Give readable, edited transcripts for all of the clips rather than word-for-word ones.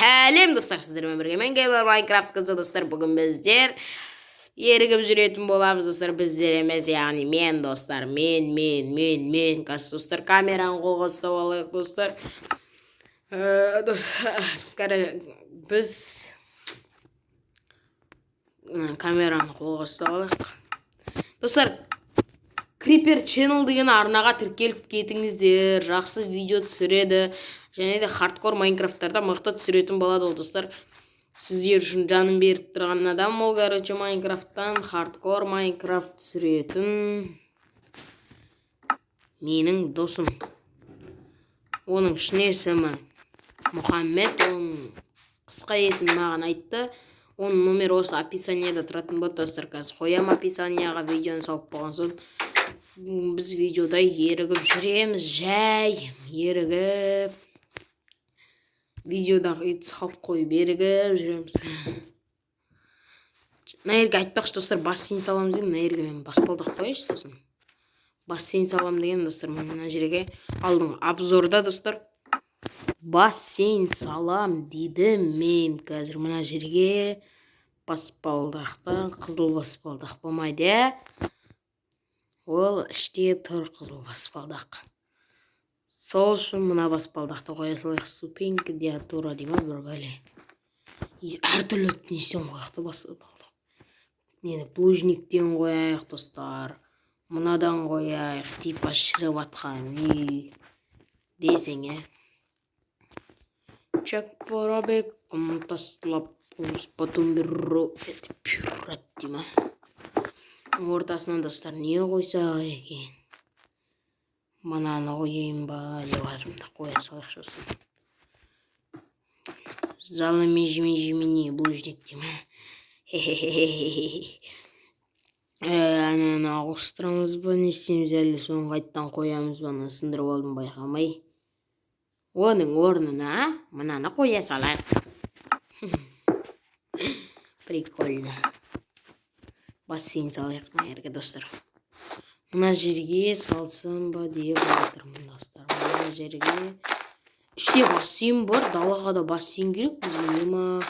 Сәлем достар, сіздермен бірге мен Геймер Майнкрафт қызы достар. Бүгін біздер ерігіп жүретін боламыз достар. Біздер емес, яғни мен достар. Мен. Қазір достар камераны қолға ұстап алайық достар. Біз камераны қолға ұстап алайық. Достар, Creeper Channel деген арнаға тіркеліп кетіңіздер. Жақсы видео түсіреді. Және де хардкор Майнкрафттарда мықты түсіретін болады достар. Сіздер үшін жанын беріп тұрған адам ол, Майнкрафттан хардкор Майнкрафт түсіретін менің досым. Оның шын есімі Мұхаммед, оның қысқа есімі маған айтты. Оның номер осы описанияда тұратын болады достар. Қазір қоям описанияға, видеоны салып болған соң. Біз видеода ерігіп жүреміз, жай ерігіп. Видеодағы үйді салып қойып ерігіп жүреміз. Мына жерге айтпақшы достар, бассейн салам деген, мына жерге мен баспалдақ қойшы сосын. Бассейн салам деген достар, мына жерге алдың обзорда достар. Бассейн салам дедім мен. Қазір мына жерге баспалдақтан қызыл баспалдақ болмайды. Ол іште тұр қызыл баспалдақ. Сол үшін мына баспалдақты қоя салайық. Ступенька диатура деймін бір бәле. Әртүрлі несен қояқты баспалдақ. Нені плужниктен қояйық достар. Мынадан қояйық. Типа шіріп атқан үй десең, Чак порабек тастылап потом беру пюрат деймін. Ортасынан достар не қойса екен? Мынаны қойайын ба деп жатырмын, қоя салайықшы сосын. Залы межі блужник деймін. Ананы ауыстырамыз ба, не істейміз әлі, соны қайттан қоямыз ба, сындырып алдым байқамай. Оның орнына мынаны қоя салайық. Прикольно. Бассейн салайық мына жерге достар. Мына жерге салсам ба деп жатырмын достар. Мына жерге іште бассейн бар, далаға да бассейн керек бізге ма?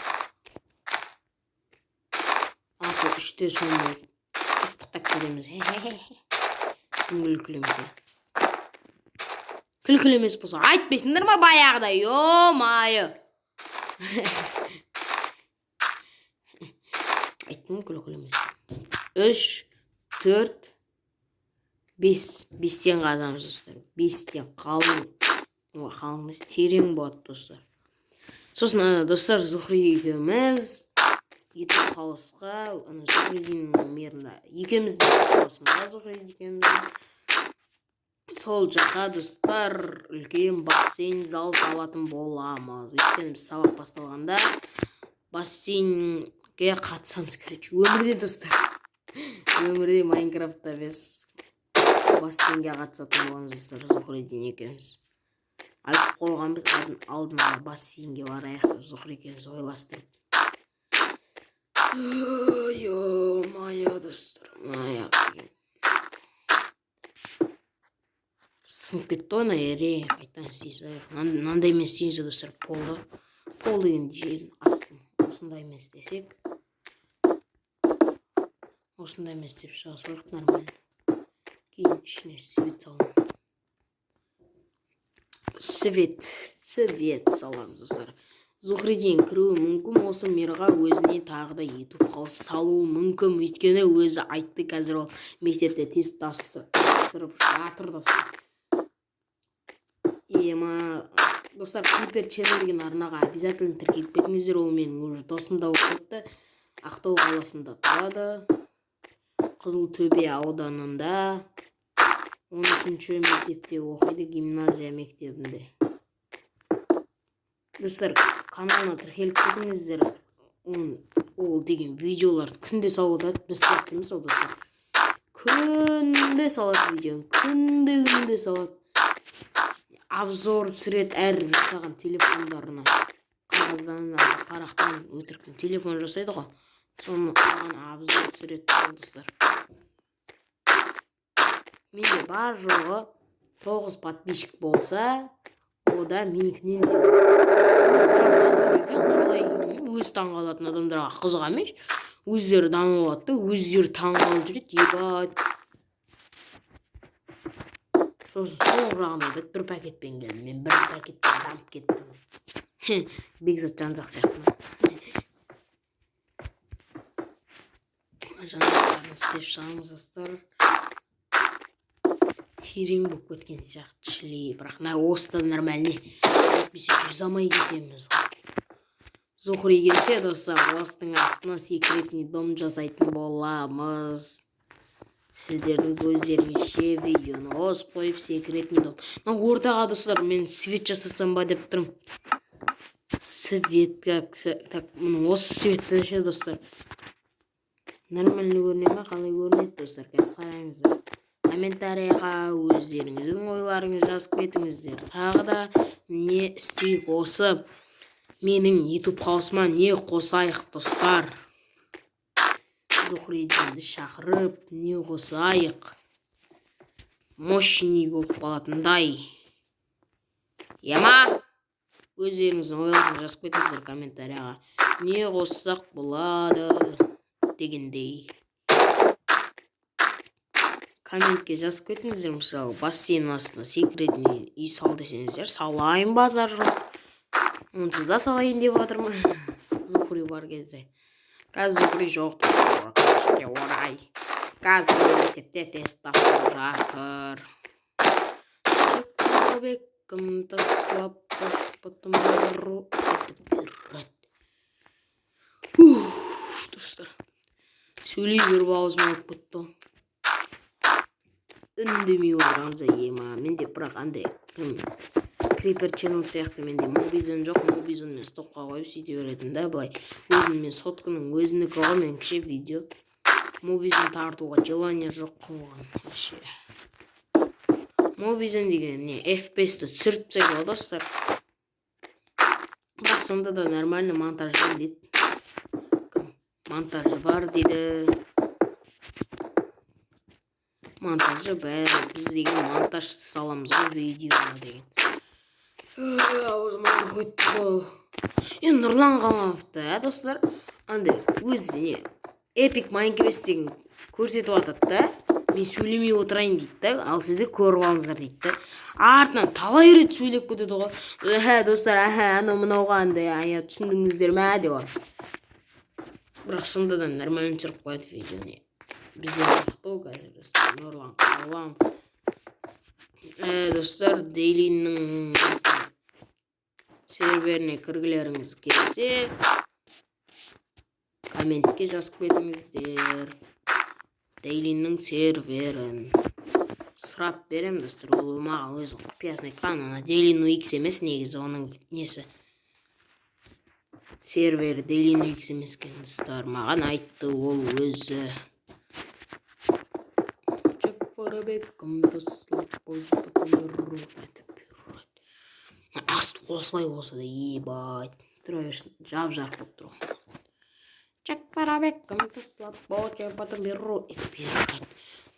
Іште сондай ыстықтап көреміз. Күлкілі емес болса айтпайсыңдар ма баяғыда? Йо-майы. Айттым күлкілі емес. 3, 4, 5. 5-тен қазамыз достар. 5-тен қалыңыз терең болады достар. Сосын достар, Зухри екеуміз YouTube қалысқа, Зухриден мерінде екеумізді қалысымға Зухри екеумізді. Сол жаққа достар үлкен бассейн зал салатын боламыз. Өйткені біз сабақ басталғанда бассейнге қатысамыз, өмірде достар. Өмірде Майнкрафтта біз бассейнге қатысатын боламыз достар, Зухриден екеуміз. Айтып қойған біз алдына бассейнге барайық деп Зухри екеуміз ойластырып. Йо-майо достар, майо. Сынып кетті ойна ере, қайттан істейсіз. Мынандай емес істейсіз достар, полы. Пол деген жердің астын. Осындай емес десек. Осындай емес деп шыға соғық нормально. Кейін ішіне свет салам. Свет саламыз достар. Зухриден кіруі мүмкін, осы мирға өзіне тағы да YouTube қалысы салуы мүмкін. Өйткені өзі айтты, қазір ол мектепте тест тапсырып жатыр достар. Достар, Creeper Channel деген арнаға обязательно тіркеліп кетіңіздер. Ол менің уже досымда оқыпты. Ақтау қаласында тұрады. Қызылтөбе ауданында 13-ші мектепте оқиды, гимназия мектебінде. Достар, каналына тіркеліп кетіңіздер. Ол деген видеоларды күнде салады. Біз сияқты емес ол достар. Күнде салады видеоны, күнде салады. Обзор түсірет әр жасаған телефондарына. Қағаздан, парақтан өтіріктен телефон жасайды ғой. Соны саған обзор түсірет достар. Менде бар жоғы 9 подписчик болса, ода менікінен де өз таңдалып жүрген болатын адамдарға қызыға емес, өздері дамып алады да, өздері таңғалып жүреді, ебать. Сосын соңырағында айтады, бір пакетпен келдім, мен бір пакетпен дамып кеттім. Бекзат Жанұзақ сияқты. Жанұзақтарын істеп шығамыз достар. Терең болып кеткен сияқты шлей, бірақ осыдан нормальный. Әйтпесе жүзамай кетеміз. Зухри келсе достар, осының астына секретный дом жасайтын боламыз. Сіздердің көздеріңізше видеоны қосып қойып секретный дом. Ортаға достар, мен свет жасасам ба деп тұрмын. Свет как так, осы светті ше достар. Нормальный көріне ме, қалай көрінеді достар? Қазір қараңыздар. Комментарияға өздеріңіздің ойларыңызды жазып кетіңіздер. Тағы да не істейік, осы менің YouTube хаусыма не қосайық достар? Зухридинді шақырып, не қосайық? Мощный болып қалатындай. Ема? Өздеріңіздің ойларыңызды жазып кетіңіздер комментарияға. Не қоссақ болады дегендей. Комментке жазып кетіңіздер, мысалы, бассейн астына секретный үй сал десеңіздер, салайын базар жоқ. Онсыз да салайын деп жатырмын. Зухри бар кезде. Қазір Зухри жоқ достар, орай. Қазір мектепте тест тапсырып жатыр. Бекім таслап, потом беру етіп береді. Достар, сөйлей беріп аузыма алып кетті. Үндемей отырғанызда ема. Менде бірақ андай Creeper Channel сияқты менде Mobizone жоқ. Mobizone мен стопқа қойып сөйте беретін да, былай. Өзім мен соткының өзінікі ғой, мен кіші видео. Mobizone тартуға желание жоқ қойған. Mobizone деген не FPS-ті түсіріп тастайды ғой достар. Бірақ сонда да нормально монтаж бар дейді. Монтажы бар дейді. Монтажы бәрі, біз деген монтаж саламыз ғой видеоға деген. Аузыма қойды ғой. Нұрлан Қалмановты, достар, андай өзіне Epic Minecraft деген көрсетіп атады да, мен сөйлемей отырайын дейді да, ал сіздер көріп алыңыздар дейді да. Артынан талай рет сөйлеп кетеді ғой. Достар, анау мынауға андай түсіндіңіздер ме деп. Бірақ сондадан нормально түсіріп қояды видеоны. Бізден артық қазір достар, Нұрлан Қалманов. Достар, Дейлиннің серверіне кіргілеріңіз келсе, комментке жазып кетіңіздер. Дейлиннің серверін сұрап берем достар, ол маған өзі құпиясын айтқан. Ана Дейлин UX емес, негізі оның несі сервері Дейлин UX емес екен достар, маған айтты ол өзі. Аст осылай болса да ебать. Тұра берсін, жап-жарқ болып тұр.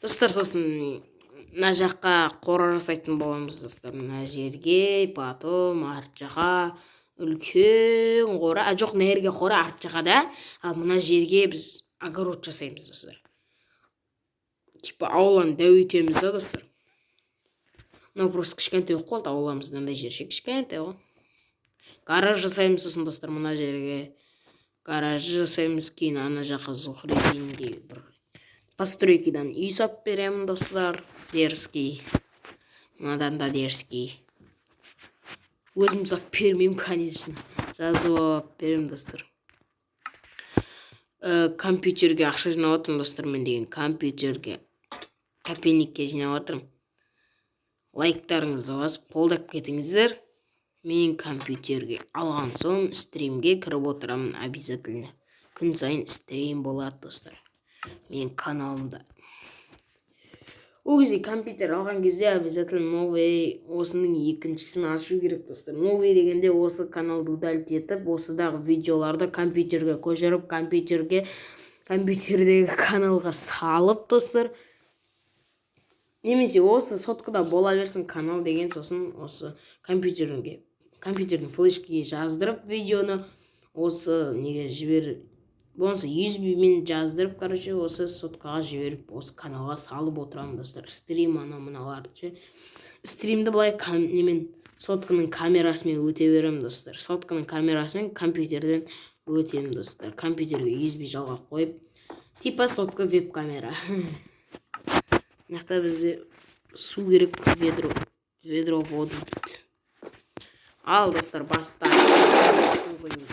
Достар, сосын мына жаққа қора жасайтын боламыз достар. Мына жерге, потом арт жаққа үлкен қора. Жоқ, мына жерге қора, арт жаққа да. Мына жерге біз огород жасаймыз достар. Типа ауланы дәуітеміз да достар. Мынау просто кішкентай қол, ауламызда андай жерше кішкентай ғой. Гараж жасаймыз сосын достар, мына жерге гараж жасаймыз, кейін ана жаққа Зухридинге бір постройкидан үй сап беремін достар. Дерзкий. Мынадан да дерзкий. Өзім сап бермеймін, конечно. Жазып беремін достар. Компьютерге ақша жинап отырмын достар, мен деген компьютерге копейникке жинап отырмын. Лайктарыңызды басып қолдап кетіңіздер. Мен компьютерге алған соң стримге кіріп отырамын обязательно. Күн сайын стрим болады достар. Мен каналымда. Ол кезде компьютер алған кезде обязательно новый осының екіншісін ашу керек достар. Новый дегенде осы каналды удалить етіп, осыдағы видеоларды компьютерге көшіріп, компьютердегі каналға салып достар. Немесе осы соткада бола берсін канал деген, сосын осы компьютердің флешкеге жаздырып видеоны, осы неге болмаса USB-мен жаздырып, короче, осы соткаға жіберіп, осы каналға салып отырамын достар. Стрим мыналарды ше. Стримді былай немен сотканың камерасымен өте беремін достар. Сотканың камерасымен компьютерден өтемін достар. Компьютерге USB жалғап қойып, типа сотка веб-камера. Мынақта бізде су керек, ведро воды дейді. Ал достар, бастап су құймыз.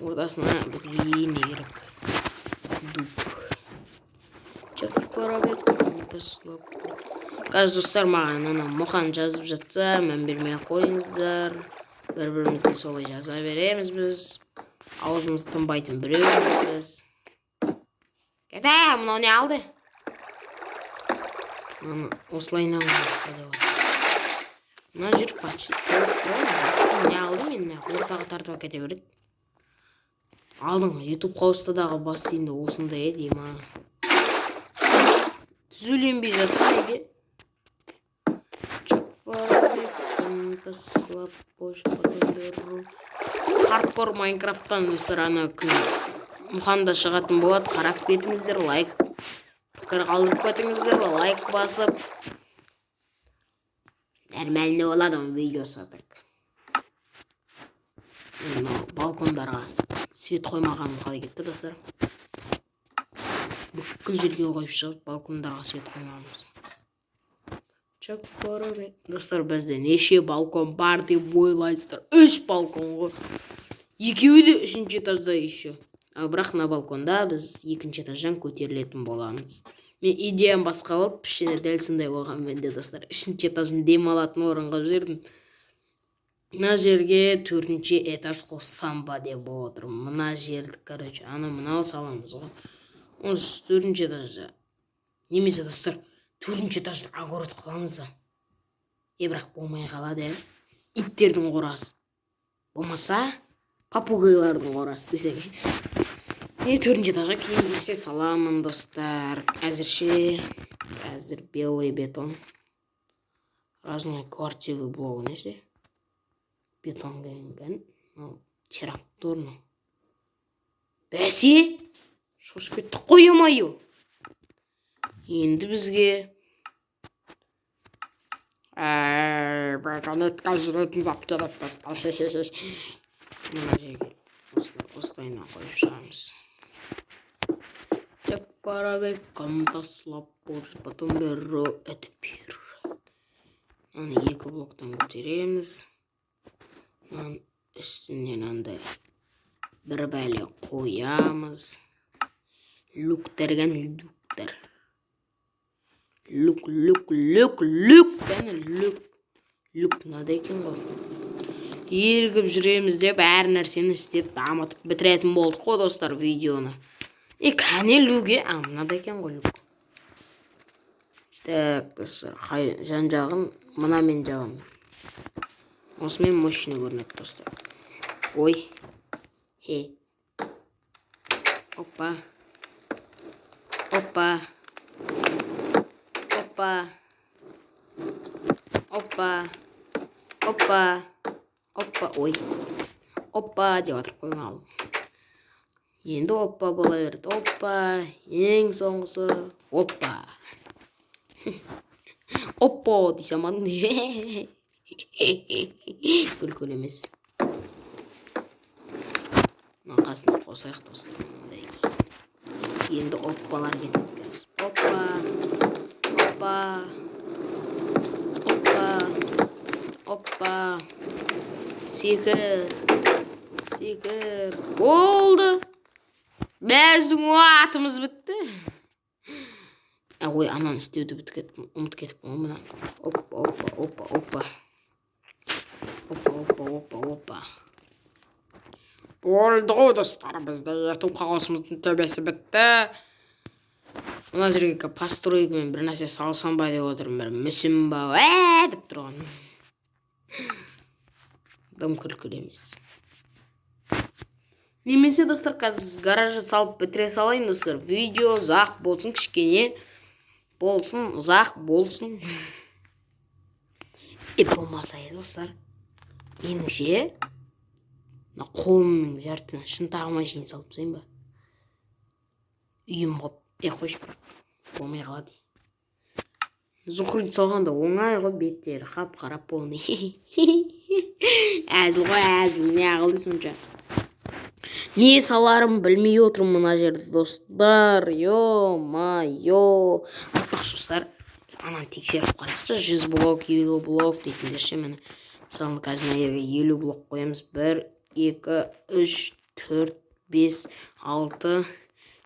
Ортасына бізге не керек? Дуб. Қазір достар, маған мұқан жазып жатса, мән бермей қойыңыздар. Бір-бірімізге солай жаза береміз біз. Аузымыз тынбайтын біреуміз біз. Кәді, мұнау не алды? Осылайынан мына жер патшы. Не алды мен? Ортаға тартып кете береді. Алдың, YouTube қауыстадағы бассейнді осындай еді, ма. Түзуленбей жатыр неге? Хардкор Майнкрафттан достар, ана күн мұханда шығатын болады. Қарап кетіңіздер, лайк пікір қалдырып кетіңіздер, лайк басып. Нормально болады видеосы так. Балкондарға свет қоймағанымыз қалай кетті достар. Бүкіл жерге қойып шығып, балкондарға свет қоймағанымыз. Достар, бізде неше балкон бар деп ойлайсыздар? 3 балкон ғой. Екеуі де 3-ші этажда еще. Бірақ на балконда біз 2-ші этаждан көтерілетін боламыз. Мен идеям басқа болып, пішіне дәл сондай болған менде достар. 3-ші этажын демалатын орынға жердім. Мына жерге 4-ші этаж қоссам ба деп отырмын. Мына жерді, короче, мынау саламыз ғой. Осы 4-ші этажда. Немесе достар, 4-ші этажда огород қыламыз. Бірақ болмай қалады. Иттердің қорасы. Болмаса, папугайлардың қорасы десек. 4-ші этажға кейін нәрсе саламын достар. Әзір белый бетон. Разный квартирный блок несе. Бетон келген. Терактурно. Бәсе? Шошып кетті қоймайы. Енді бізге бетонетқа жүретін зат керек достар. Мына жерге осылайына қойып шығамыз. Парабеккам таслап борж, потом беру это пир. Екі блоктан көтереміз. Үстінен андай бір бәле қоямыз. Люктерген люктер. Люк. Люк нада екен ғой. Ергіп жүреміз деп әр нәрсені істеп дамытып бітіретін болдық қой достар видеоны. Кәне люге, мынада екен ғой люк. Так, достар, жан жағын мына мен жағын. Осымен мощный көрінеді достар. Ой. Опа. Ой. Опа деп атып қоймалым. Енді опа бола берді. Опа. Ең соңғысы. Опа. Опа дейсем аны. Күлкіл емес. Мақасына қосайық достар. Енді оппалар кетеді. Опа. Секір. Болды. Біздің уатымыз бітті. Ой, ананы істеуді ұмыт кетіп мұна. Опа. Болды ғой достар, бізде ерту қағасымыздың төбесі бітті. Мына жерге постройкамен бір нәрсе салсам ба деп отырмын, бір мүсін ба деп тұрған. Дым күлкіл емес. Немесе достар, қазір гаражы салып бітіре салайын достар. Видео зақ болсын кішкене. болсын, ұзақ болсын. Болмаса достар, меніңше қолымның жартысын шынтағыма шейін салып тастайын ба? Үйім болып, қойшы бірақ, болмай қалады. Зухрит салғанда оңай ғой, беттері қап-қарап болны. Әзіл ғой, әзіл, не ағылды сонша. Не саларым білмей отырмын мына жерді достар. Йо-ма-йо. Достар, ананы тексеріп қарақшы, 100 блок, 50 блок дейтіндер ше, міне. Мысалы, қазір мына жерге 50 блок қоямыз. 1, 2, 3, 4, 5, 6,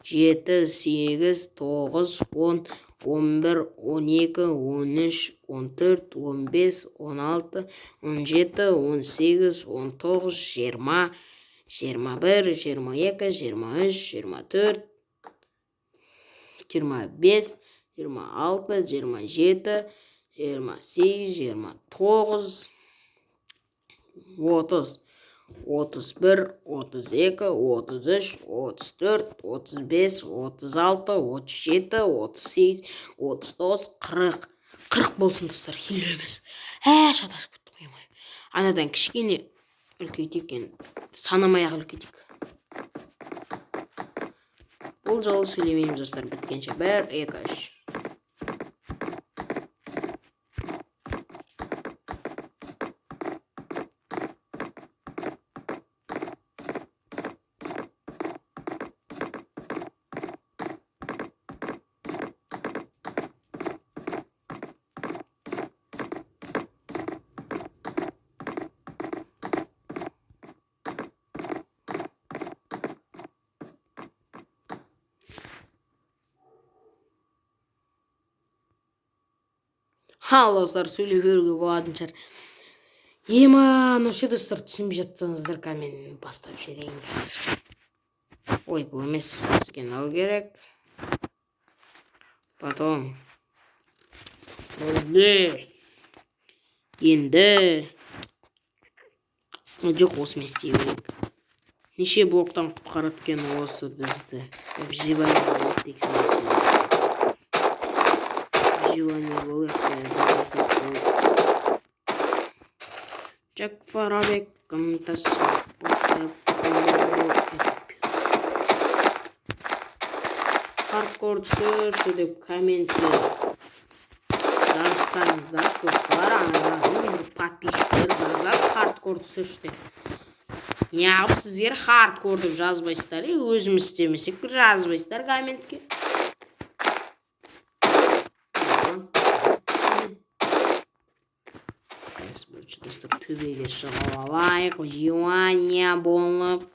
7, 8, 9, 10, 11, 12, 13, 14, 15, 16, 17, 18, 19, 20, 21, 22, 23, 24, 25, 26, 27, 28, 29, 30, 31, 32, 33, 34, 35, 36, 37, 38, 39, 40. 40 болсын достар, елу емес. Шатасып кетті қоймай. Анадан кішкене үлкейтейік, санамай-ақ үлкейтейік. Бұл жолы сөйлемейміз достар, біткенше. 1, 2, 3. Достар, сөйлей беруге болатын шығар. Ше достар, түсінбей жатсаңыздар, мен бастап жіберейін қазір. Ой, бұл емес, бізге мынау керек. Потом енді жоқ, осымен істеу керек. Неше блоктан құтқарады екен осы бізді? Выживание болайық. Джек Фарабек хардкор түсірші деп комментте жазсаңыздар, достар, енді подписчиктер жазады хардкор түсірші деп. Неғып сіздер хардкор деп жазбайсыздар, өзіміз істемесек бір жазбайсыздар комментке. Төбеге шығып алайық, Виживание болып.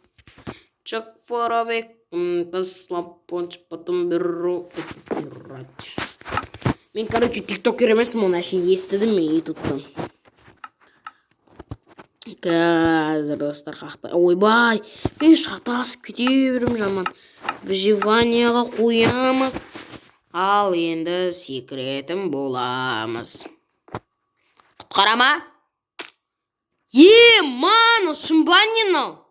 Чек Фарабек таслап понч потом беру. Мен, тиктокер емеспін, оны әшейін естідім мен ютубтан. Қазір достар қақта. Ойбай, мен шатасып кете берем жаман. Выживаниеға қоямыз. Ал енді секретім боламыз. Құтқарама? Ман, шымбанин-ау.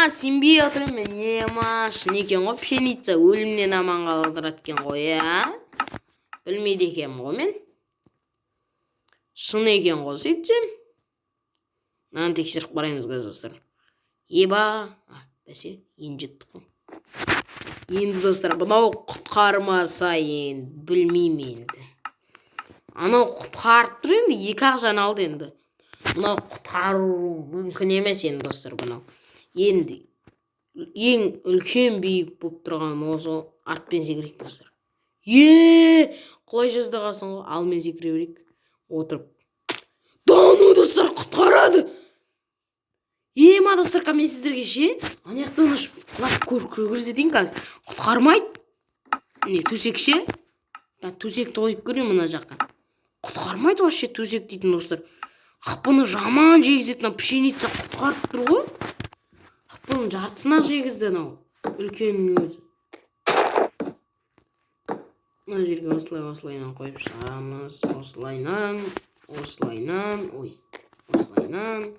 Сенбей отырмын мен. Шын екен ғой, пшеница өлімнен аман қалдырады екен ғой, білмейді екен ғой мен. Шын екен ғой, сөйтсем. Мынаны тексеріп қараймыз достар. Бәсе, енді жеттік қой. Енді достар, бұнау құтқармаса енді, білмеймін енді. Анау құтқарып тұр енді, 2-ақ жан алды енді. Бұнау құтқару мүмкін емес енді достар, бұнау. Енді ең үлкен биік болып тұрған осы артпен секірейік достар. Құлай жаздағасын ғой, алмен секірейік. Отырып. Достар, құтқарады. Достар, мен сіздерге ше, анаяқтан ұшып, көрсетейін қазір. Құтқармайды. Төсек ше? Төсекті қойып көрейін мына жаққа. Құтқармайды вообще төсек дейтін достар. Бұны жаман жегізетін пшеница құтқарып тұр ғой. Бұның жартысына жегізді анау. Үлкеннің өзі. Мына жерге осылайнан қойып шығамыз. Осылайнан. Ой, осылайнан.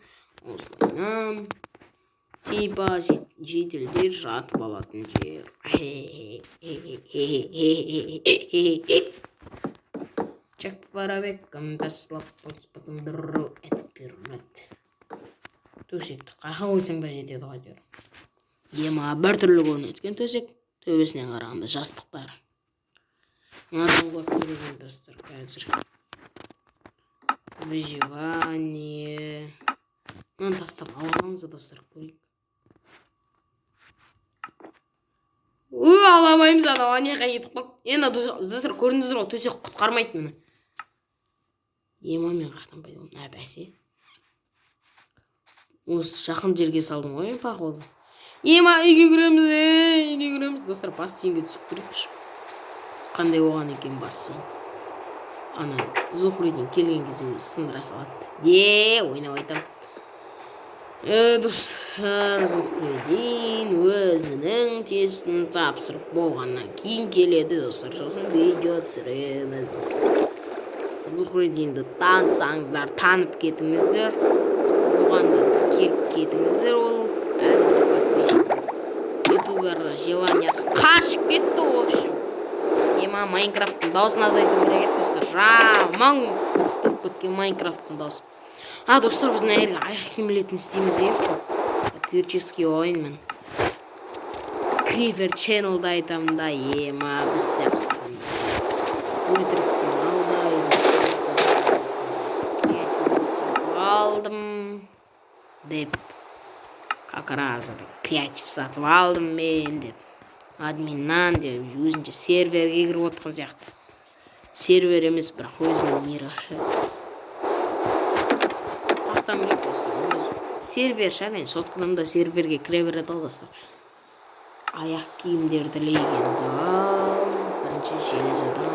типа жителдер жатып алатын жер. Чак Воробек таслап потом этіп бермеді. Төсекті қаға қойсаң да жетеді ғой дер. Ема біртүрлі көрінеді екен төсек, төбесінен қарағанда жастықтар. Мынадан көп берген достар қазір. Выживание. Мынаны тастап аламыз достар, көрейік. Аламаймыз, анау анеға етіп қалды. Енді достар көрдіңіздер ғой, төсек құтқармайды мені. Ема мен қақтан пайдаланып, бәсе. Осы жақын жерге салдым ғой, пақолды. Ема үйге кіреміз, достар, бассейнге түсіп көрейікші. Қандай оған екен бассейн. Ана Зухридин келген кезде сындыра салады. Ойнап айтам. Достар, Зухридин өзінің тестін тапсырып болғаннан кейін келеді, достар. Сосын видео түсіреміз, достар. Зухридинді танысаңыздар, танып кетіңіздер. Оған да келіп кетіңіздер, ол әлі подписчик. Ютубер желаниясы қашып кетті, в общем. Ема Майнкрафттың дауысын азайту керек еді, достар. Жаман мықты болып кеткен Майнкрафттың дауысы. Достар, біз нәрге аяқ киімлетін істейміз епті. Творческий ойын мен. Creeper Channel'да айтамын да, ема біз сияқты. Өтіріктен алдайды. Алдым деп. Как раз креатив сатып алдым мен деп. Админнан деп өзінше серверге кіріп отқан сияқты. Сервер емес, бірақ өзінің мирі. Тақтан білек достар. Сервер шағын, соткадан да серверге кіре береді достар. Аяқ киімдерді легенда. Бірінші железадан.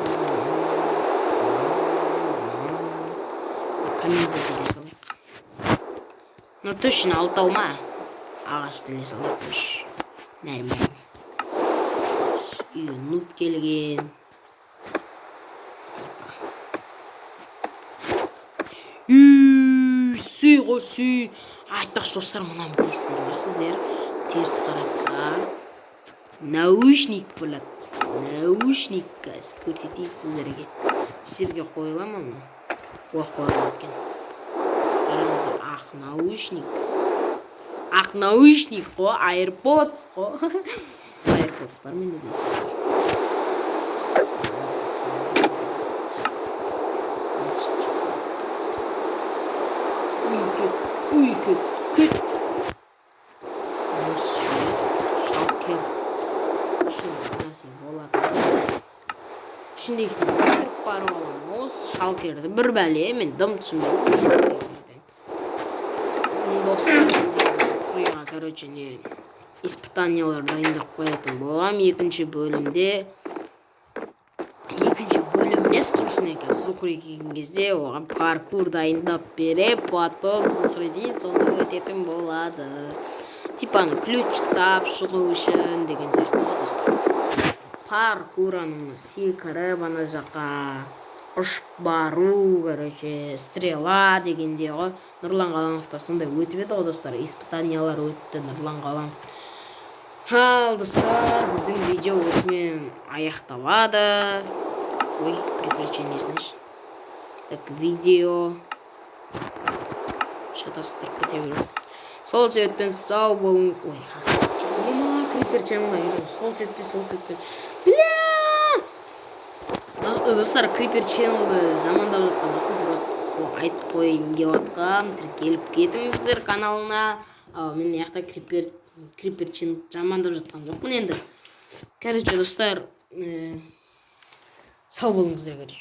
Комменті теле салайық. Ну точно алтау ма? Ағаш теле салайық. Нормально. Үйге нуб келген. Сүй ғой сүй. Айтпақшы достар, мұнан білесіздер ма сіздер? Терісі қаратса наушник болады. Наушник қазір көрсетейік сіздерге. Жерге қойылам оны. Қойылам екен. Қараңыздар, ақ наушник. Ақ наушник қой, AirPods қой. AirPods'тар мен де дейсің. Үй көт. Осы шалкер. Үшін болады. Ішіндегісін бітіріп барып алам. Осы шалкерді бір бәле мен дым түсінбеймін. Достар, короче, испытаниялар дайындап қоятын болам. Екінші бөлімде не құрсын екен. Зухри келген кезде оған паркур дайындап беріп, потом Зухридин соны өтетін болады. Типаны ключ тап шығу үшін деген сияқты достар. Паркур анына секіріп ана жаққа ұшып бару, короче, стрела дегенде ғой. Нұрлан Қалановта сондай өтіп еді ғой достар. Испытаниялар өтті Нұрлан Қаланов. Достар, біздің видео осымен аяқталады. Ой, приключение, знаешь. Так, видео. Шатастырып кете берем. Сол себептен сау болыңыз. Ой, Creeper Channel. Сол себептен. Бля! Достар, Creeper Channel'ды жамандап жатқан жоқпын. Просто айтып қойын деп жатқам. Келіп кетіңіздер каналына. Мен яқта Creeper Channel жамандап жатқан жоқпын енді. Короче, достар, сау болыңыздар.